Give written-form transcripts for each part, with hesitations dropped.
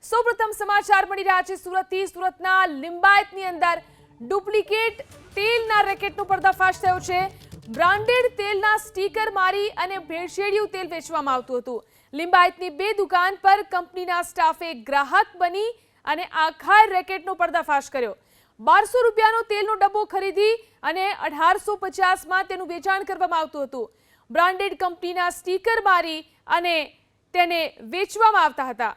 સૌપ્રથમ સમાચાર મળી રહ્યા છે સુરતથી। સુરતના લિંબાયતની અંદર ડુપ્લિકેટ તેલના રેકેટનો પર્દાફાશ થયો છે। બ્રાન્ડેડ તેલના સ્ટીકર મારી અને ભેળસેળિયું તેલ વેચવામાં આવતું હતું। લિંબાયતની 2 દુકાન પર કંપનીના સ્ટાફે ગ્રાહક બની અને આખા રેકેટનો પર્દાફાશ કર્યો। 1200 રૂપિયાનો તેલનો ડબ્બો ખરીદી અને 1850માં તેનું વેચાણ કરવામાં આવતું હતું। બ્રાન્ડેડ કંપનીના સ્ટીકર મારી અને તેને વેચવામાં આવતા હતા।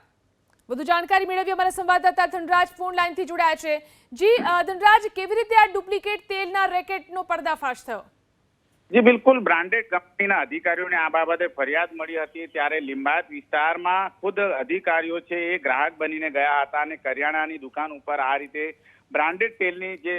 વધુ જાણકારી મેળવી અમારા સંવાદદાતા ધનરાજ ફોન લાઈનથી જોડાયા છે। જી ધનરાજ, કેવી રીતે આ ડુપ્લિકેટ તેલના રેકેટનો પર્દાફાશ થયો? જી બિલકુલ, બ્રાન્ડેડ કંપનીના અધિકારીઓને આ બાબતે ફરિયાદ મળી હતી ત્યારે લિંબાયત વિસ્તારમાં ખુદ અધિકારીઓ છે એ ગ્રાહક બનીને ગયા હતા અને કરિયાણાની દુકાન ઉપર આ રીતે બ્રાન્ડેડ તેલની જે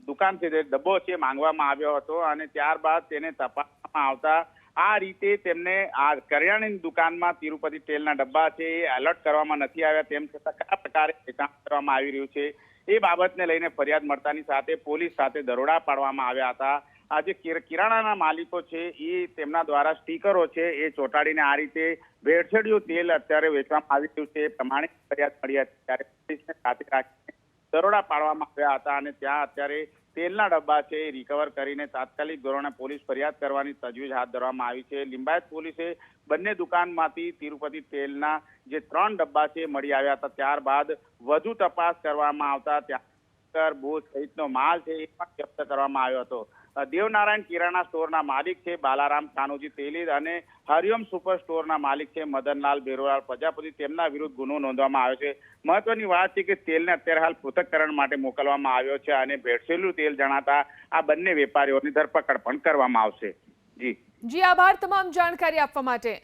દુકાન છે, ડબ્બો છે, માંગવામાં આવ્યો હતો અને ત્યારબાદ તેને તપાસવામાં આવતા આ રીતે તેમને આ કરિયાણાની દુકાનમાં તિરુપતિ તેલના ડબ્બા છે એ એલર્ટ કરવામાં નથી આવ્યા, તેમ છતાં કયા પ્રકારે વેચાણ કરવામાં આવી રહ્યું છે એ બાબતને લઈને ફરિયાદ મળતાની સાથે પોલીસ સાથે દરોડા પાડવામાં આવ્યા હતા। આજે કિરાણાના માલિકો છે એ તેમના દ્વારા સ્ટીકરો છે એ ચોંટાડીને આ રીતે ભેળસેળિયું તેલ અત્યારે વેચવામાં આવી રહ્યું છે એ પ્રમાણે ફરિયાદ મળી હતી ત્યારે પોલીસને સાથે રાખીને દરોડા પાડવામાં આવ્યા હતા અને ત્યાં અત્યારે તેલના ડબ્બા છે એ રિકવર કરીને તાત્કાલિક ધોરણે પોલીસ ફરિયાદ કરવાની તજવીજ હાથ ધરવામાં આવી છે। લિંબાયત પોલીસે બંને દુકાનમાંથી તિરુપતિ તેલના જે 3 ડબ્બા છે મળી આવ્યા હતા, ત્યારબાદ વધુ તપાસ કરવામાં આવતા ત્યાં બૂથ સહિતનો માલ છે એ પણ જપ્ત કરવામાં આવ્યો હતો। દેવનારાયણ કિરાણા સ્ટોરના માલિક છે બાલારામ કાનુજી તેલી અને હરિઓમ સુપર સ્ટોરના માલિક છે મદનલાલ બેરોલાલ પ્રજાપતિ, તેમના વિરુદ્ધ ગુનો નોંધવામાં આવ્યો છે। મહત્વની વાત છે કે તેલને અત્યારે હાલ પૃથ્થકરણ માટે મોકલવામાં આવ્યો છે અને ભેળસેળિયું તેલ જણાતા આ બંને વેપારીઓની ધરપકડ પણ કરવામાં આવશે। જી આભાર તમામ જાણકારી આપવા માટે।